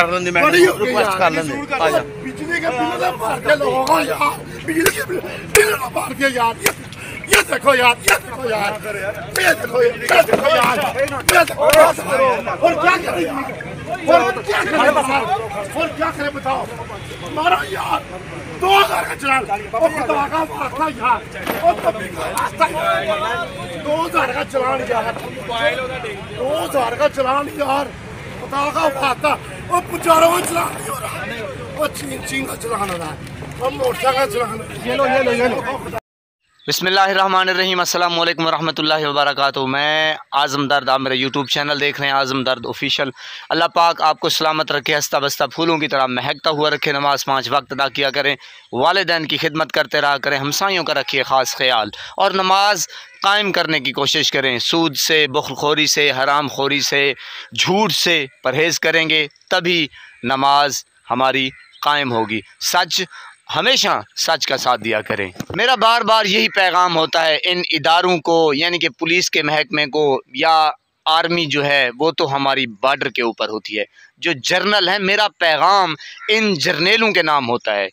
Request कर लेंगे बिजली के बिल ना भर के लोगों यार, बिजली के बिल ना भर के यार, ये देखो यार, ये देखो यार, ये देखो यार, ये देखो यार, ये देखो और क्या करें यार, और क्या करें बताओ, और क्या करें बताओ, मारो यार 2000 का चलान, और खुदा का वास्ता यार, और कभी का वास्ता यार, 2000 का चलान यार, 2000 का चलान यार, खुदा का वास्ता, और पुजारों का चलान नहीं हो रहा, और चीन का चलान हो रहा है, और मोटरसाइकिल का चलान, ये लो बिस्मिल्लाहिर्रहमानिर्रहीम, अस्सलाम वालेकुम रहमतुल्लाहि व बरकातुहू। मैं आज़म दर्द, आप मेरा यूट्यूब चैनल देख रहे हैं आज़म दर्द ऑफिशियल। अल्लाह पाक आपको सलामत रखे, हंसता बसता फूलों की तरह महकता हुआ रखे, नमाज 5 वक्त अदा किया करें, वालिदैन की खिदमत करते रहा करें, हमसायों का रखिए ख़ास ख्याल और नमाज कायम करने की कोशिश करें। सूद से, बुख़्लखोरी से, हराम खोरी से, झूठ से परहेज़ करेंगे तभी नमाज हमारी कायम होगी। सच हमेशा सच का साथ दिया करें। मेरा बार बार यही पैगाम होता है इन इदारों को, यानी कि पुलिस के महकमे को या आर्मी जो है वो तो हमारी बॉर्डर के ऊपर होती है, जो जर्नल है, मेरा पैगाम इन जर्नेलों के नाम होता है।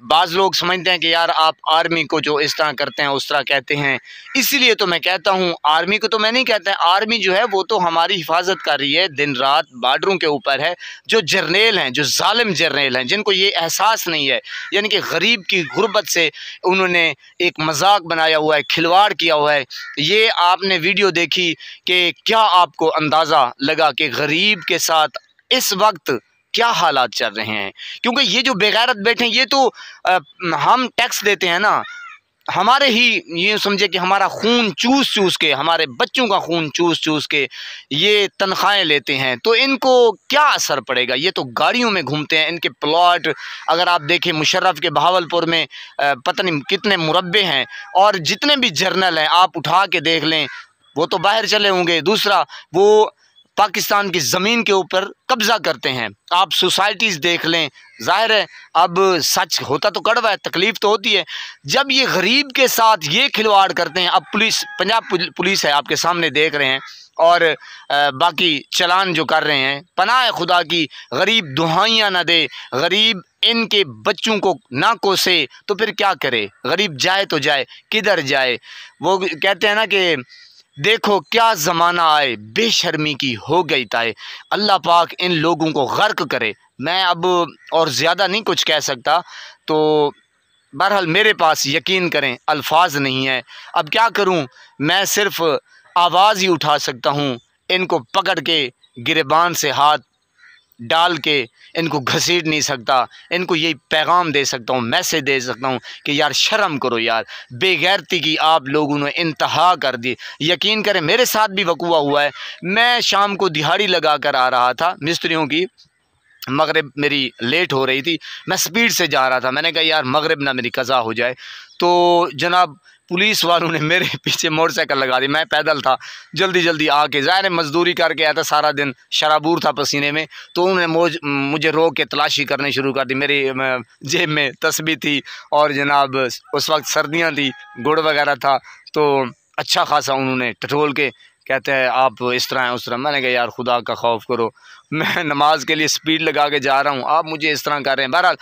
बाज़ लोग समझते हैं कि यार आप आर्मी को जो इस तरह करते हैं उस तरह कहते हैं, इसीलिए तो मैं कहता हूँ आर्मी को तो मैं नहीं कहता, आर्मी जो है वो तो हमारी हिफाजत कर रही है, दिन रात बॉर्डरों के ऊपर है। जो जर्नेल हैं, जो जालिम जर्नेल हैं, जिनको ये एहसास नहीं है, यानी कि गरीब की गुर्बत से उन्होंने एक मजाक बनाया हुआ है, खिलवाड़ किया हुआ है। ये आपने वीडियो देखी कि क्या आपको अंदाज़ा लगा कि गरीब के साथ इस वक्त क्या हालात चल रहे हैं? क्योंकि ये जो बेगैरत बैठे हैं, ये तो हम टैक्स देते हैं ना, हमारे ही, ये समझे कि हमारा खून चूस चूस के, हमारे बच्चों का खून चूस चूस के ये तनख्वाहें लेते हैं, तो इनको क्या असर पड़ेगा? ये तो गाड़ियों में घूमते हैं, इनके प्लॉट अगर आप देखें मुशर्रफ के बहावलपुर में पता नहीं कितने मुरब्बे हैं, और जितने भी जर्नल हैं आप उठा के देख लें, वो तो बाहर चले होंगे। दूसरा, वो पाकिस्तान की ज़मीन के ऊपर कब्ज़ा करते हैं। आप सोसाइटीज़ देख लें, ज़ाहिर है अब सच होता तो कड़वा है, तकलीफ़ तो होती है। जब ये गरीब के साथ ये खिलवाड़ करते हैं, अब पुलिस, पंजाब पुलिस है, आपके सामने देख रहे हैं, और बाकी चलान जो कर रहे हैं, पनाह खुदा की गरीब दुहाइयाँ ना दे, गरीब इनके बच्चों को ना कोसे, तो फिर क्या करे? गरीब जाए तो जाए, किधर जाए? वो कहते हैं ना कि देखो क्या ज़माना आए, बेशर्मी की हो गई ताए। अल्लाह पाक इन लोगों को गर्क करे। मैं अब और ज़्यादा नहीं कुछ कह सकता, तो बहरहाल मेरे पास यकीन करें अल्फाज नहीं है। अब क्या करूं, मैं सिर्फ़ आवाज़ ही उठा सकता हूं, इनको पकड़ के गिरबान से हाथ डाल के इनको घसीट नहीं सकता। इनको यही पैगाम दे सकता हूँ, मैसेज दे सकता हूँ कि यार शर्म करो यार, बेगैरती की आप लोगों ने इंतहा कर दी। यकीन करें मेरे साथ भी वक़ूआ हुआ है। मैं शाम को दिहाड़ी लगा कर आ रहा था मिस्त्रियों की, मगरिब मेरी लेट हो रही थी, मैं स्पीड से जा रहा था, मैंने कहा यार मगरिब ना मेरी कज़ा हो जाए, तो जनाब पुलिस वालों ने मेरे पीछे मोटरसाइकिल लगा दी। मैं पैदल था, जल्दी जल्दी आके, ज़ाहिर मजदूरी करके आया था, सारा दिन शराबूर था पसीने में, तो उन्होंने मुझे रोक के तलाशी करनी शुरू कर दी। मेरी जेब में तस्बीह थी और जनाब उस वक्त सर्दियाँ थी, गुड़ वगैरह था, तो अच्छा खासा उन्होंने टटोल के कहते हैं आप इस तरह हैं उस तरह। मैंने कहा यार खुदा का खौफ करो, मैं नमाज के लिए स्पीड लगा के जा रहा हूँ, आप मुझे इस तरह कर रहे हैं। बहरहाल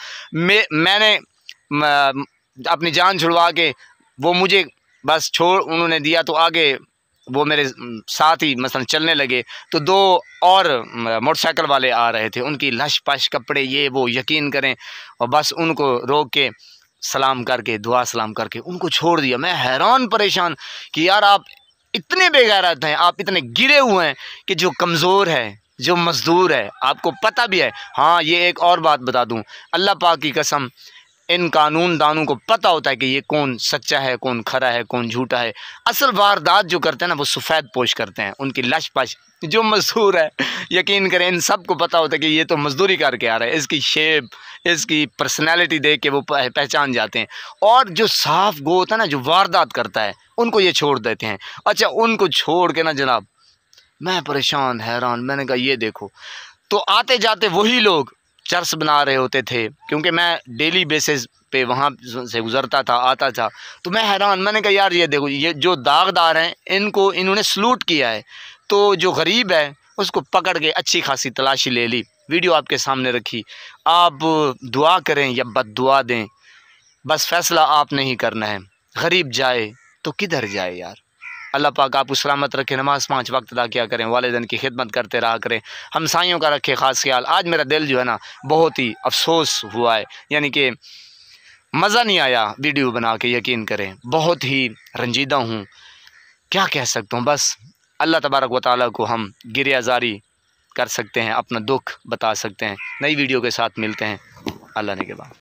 मैंने अपनी जान छुड़वा के, वो मुझे बस छोड़ उन्होंने दिया, तो आगे वो मेरे साथ ही मसलन चलने लगे, तो 2 और मोटरसाइकिल वाले आ रहे थे, उनकी लश पश कपड़े ये वो, यकीन करें, और बस उनको रोक के सलाम करके, दुआ सलाम करके उनको छोड़ दिया। मैं हैरान परेशान कि यार आप इतने बेगैरत हैं, आप इतने गिरे हुए हैं कि जो कमज़ोर है, जो मज़दूर है, आपको पता भी है। हाँ, ये एक और बात बता दूं, अल्लाह पाक की कसम, इन कानून दानों को पता होता है कि ये कौन सच्चा है, कौन खरा है, कौन झूठा है। असल वारदात जो करते हैं ना, वो सफ़ेद पोश करते हैं, उनकी लश पश। जो मजदूर है, यकीन करें इन सब को पता होता है कि ये तो मजदूरी करके आ रहा है, इसकी शेप, इसकी पर्सनैलिटी देख के वो पहचान जाते हैं। और जो साफ गो होता है ना, जो वारदात करता है, उनको ये छोड़ देते हैं। अच्छा, उनको छोड़ के ना जनाब मैं परेशान हैरान, मैंने कहा ये देखो, तो आते जाते वही लोग चर्च बना रहे होते थे, क्योंकि मैं डेली बेसिस पे वहाँ से गुज़रता था, आता था, तो मैं हैरान, मैंने कहा यार ये देखो, ये जो दागदार हैं इन्होंने सलूट किया है, तो जो गरीब है उसको पकड़ के अच्छी खासी तलाशी ले ली, वीडियो आपके सामने रखी। आप दुआ करें या बद्दुआ दें, बस फैसला आपने ही करना है। गरीब जाए तो किधर जाए यार। अल्लाह पाक आपको सलामत रखे, नमाज़ 5 वक्त अदा किया करें, वालिदैन की खिदमत करते रहा करें, हमसाइयों का रखे ख़ास ख्याल। आज मेरा दिल जो है ना बहुत ही अफसोस हुआ है, यानी कि मज़ा नहीं आया वीडियो बना के, यकीन करें बहुत ही रंजीदा हूँ। क्या कह सकता हूँ, बस अल्लाह तबारक व तआला को हम गिरियाज़ारी कर सकते हैं, अपना दुख बता सकते हैं। नई वीडियो के साथ मिलते हैं, अल्लाह ने के बाद।